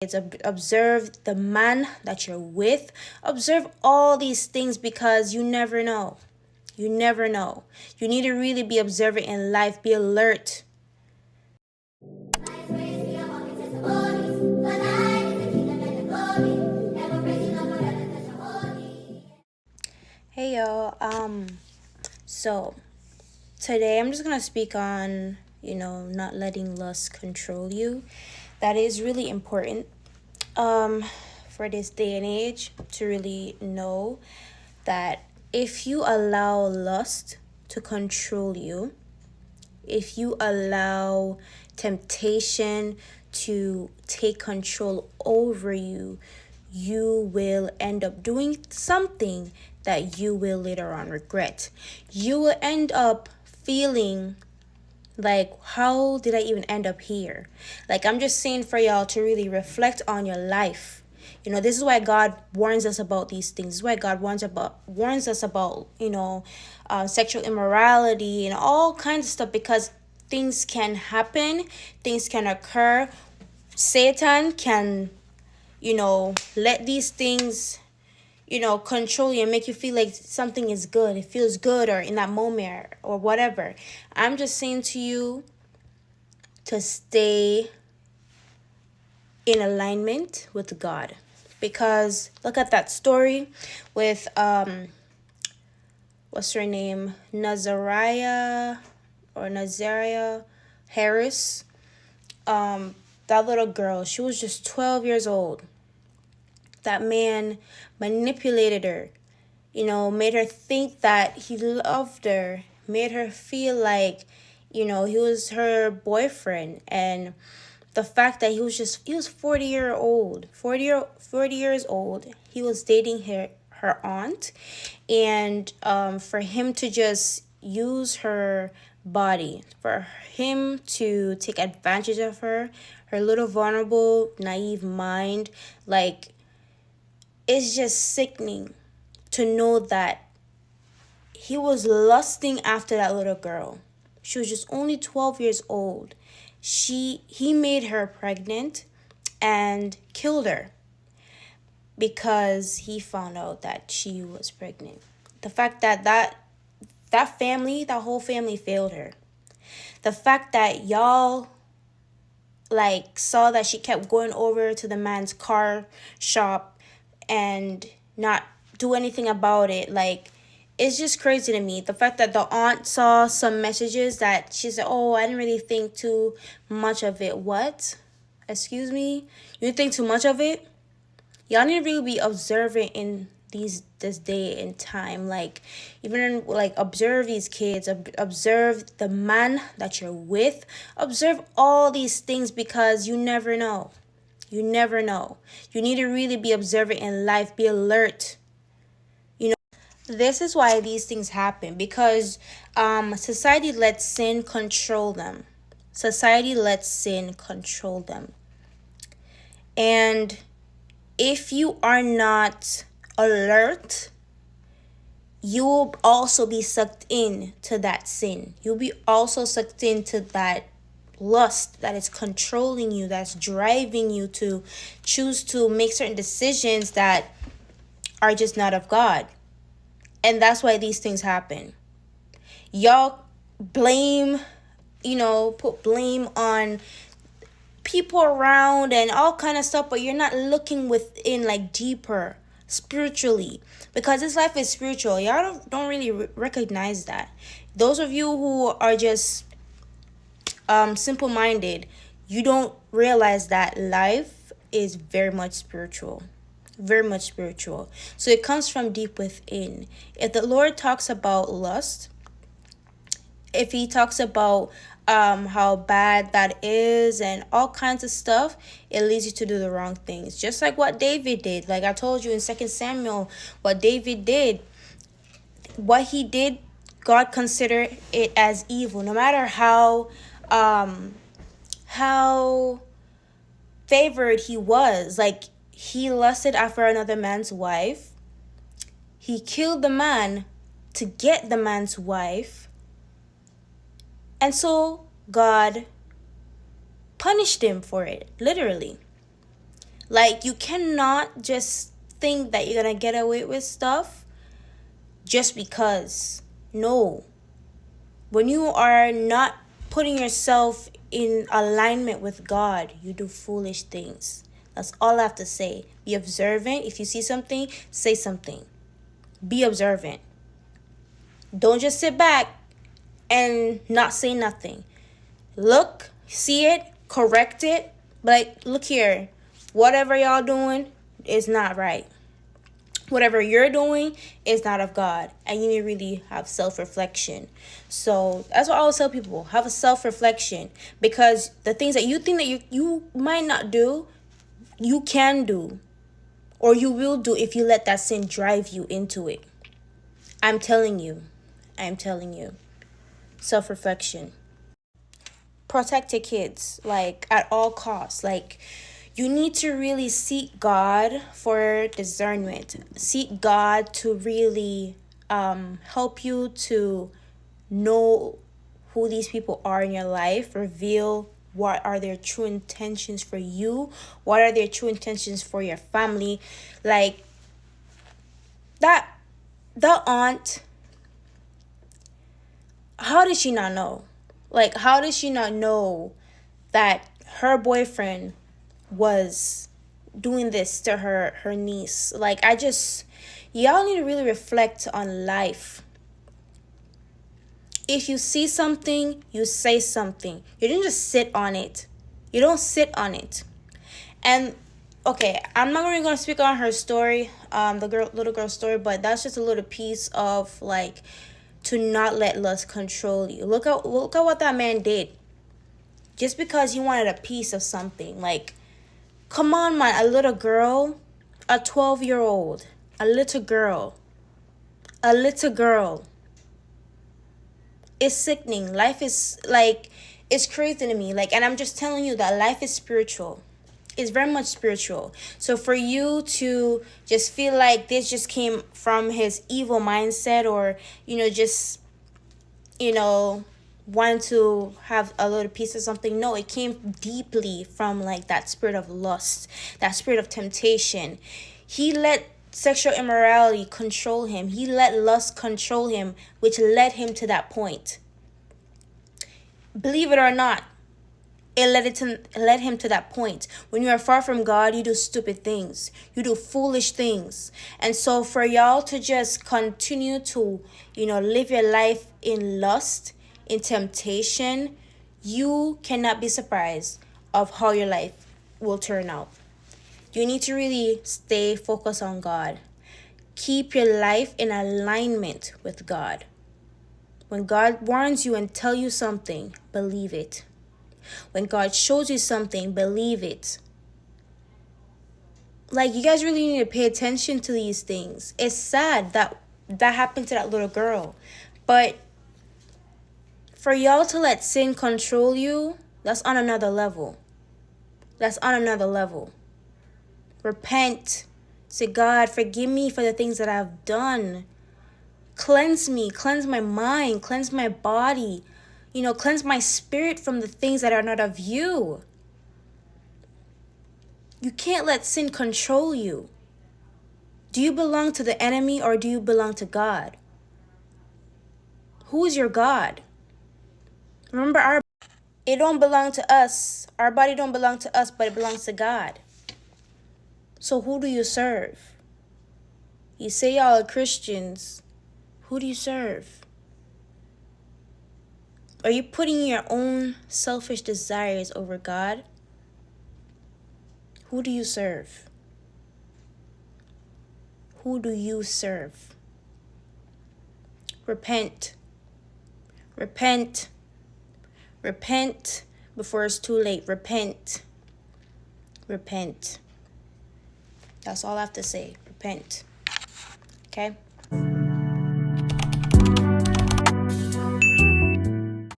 It's observe the man that you're with. Observe all these things because you never know. You never know. You need to really be observant in life. Be alert. Hey y'all. So today I'm just gonna speak on, not letting lust control you. That is really important. For this day and age to really know that if you allow lust to control you, if you allow temptation to take control over you, you will end up doing something that you will later on regret. You will end up feeling like, how did I even end up here? Like, I'm just saying for y'all to really reflect on your life. This is why God warns us about these things. This is why God warns us about, sexual immorality and all kinds of stuff, because things can happen, things can occur. Satan can, let these things, control you and make you feel like something is good. It feels good or in that moment or whatever. I'm just saying to you to stay in alignment with God. Because look at that story with what's her name? Nazariah Harris. That little girl, she was just 12 years old. That man manipulated her, made her think that he loved her, made her feel like, he was her boyfriend. And the fact that he was 40 years old. He was dating her aunt. And for him to just use her body, for him to take advantage of her little vulnerable, naive mind, like, it's just sickening to know that he was lusting after that little girl. She was just only 12 years old. He made her pregnant and killed her because he found out that she was pregnant. The fact that whole family failed her. The fact that y'all saw that she kept going over to the man's car shop and not do anything about it. It's just crazy to me. The fact that the aunt saw some messages that she said, oh, I didn't really think too much of it. What? Excuse me? You think too much of it? Y'all need to really be observant in this day and time. Observe these kids. Observe the man that you're with. Observe all these things because you never know. You never know. You need to really be observant in life. Be alert. This is why these things happen, because society lets sin control them. Society lets sin control them. And if you are not alert, you will also be sucked in to that sin. You'll be also sucked into that lust that is controlling you, that's driving you to choose to make certain decisions that are just not of God. And that's why these things happen. Y'all blame, put blame on people around and all kind of stuff, but you're not looking within, deeper spiritually, because this life is spiritual. Y'all don't really recognize that. Those of you who are just simple-minded, you don't realize that life is very much spiritual. Very much spiritual. So it comes from deep within. If the Lord talks about lust, if he talks about how bad that is and all kinds of stuff, it leads you to do the wrong things. Just like what David did. Like I told you in 2 Samuel, what David did, what he did, God considered it as evil. No matter how favored he was, he lusted after another man's wife. He killed the man to get the man's wife. And so God punished him for it, literally. Like, you cannot just think that you're gonna get away with stuff just because. No. When you are not putting yourself in alignment with God, you do foolish things. That's all I have to say. Be observant. If you see something, say something. Be observant. Don't just sit back and not say nothing. Look, see it, correct it. But like, look here, whatever y'all doing is not right. Whatever you're doing is not of God. And you need to really have self-reflection. So that's what I always tell people. Have a self-reflection. Because the things that you think that you might not do, you can do. Or you will do if you let that sin drive you into it. I'm telling you. Self-reflection. Protect your kids, like, at all costs. Like, you need to really seek God for discernment. Seek God to really help you to know who these people are in your life. Reveal what are their true intentions for you. What are their true intentions for your family. Like, the aunt, how did she not know? Like, how did she not know that her boyfriend was doing this to her niece? Like, y'all need to really reflect on life. If you see something, you say something. You didn't just sit on it. You don't sit on it. And okay, I'm not really gonna speak on her story, the little girl story, but that's just a little piece of, like, to not let lust control you. Look at what that man did. Just because he wanted a piece of something. Like, come on, man. A little girl, a 12-year-old, a little girl. It's sickening. Life is, like, it's crazy to me. Like, and I'm just telling you that life is spiritual. It's very much spiritual. So for you to just feel like this just came from his evil mindset, or, just, want to have a little piece of something. No, it came deeply from, like, that spirit of lust, that spirit of temptation. He let sexual immorality control him. He let lust control him, which led him to that point. Believe it or not, it led him to that point. When you are far from God, you do stupid things. You do foolish things. And so for y'all to just continue to, live your life in lust, in temptation, you cannot be surprised of how your life will turn out. You need to really stay focused on God. Keep your life in alignment with God. When God warns you and tell you something, believe it. When God shows you something, believe it. Like, you guys really need to pay attention to these things. It's sad that happened to that little girl. But for y'all to let sin control you, that's on another level. Repent. Say, God, forgive me for the things that I've done. Cleanse me. Cleanse my mind. Cleanse my body. Cleanse my spirit from the things that are not of you. You can't let sin control you. Do you belong to the enemy, or do you belong to God? Who is your God? Remember, it don't belong to us. Our body don't belong to us, but it belongs to God. So who do you serve? You say y'all are Christians. Who do you serve? Are you putting your own selfish desires over God? Who do you serve? Who do you serve? Repent. Repent. Repent before it's too late. Repent. Repent. That's all I have to say. Repent. Okay?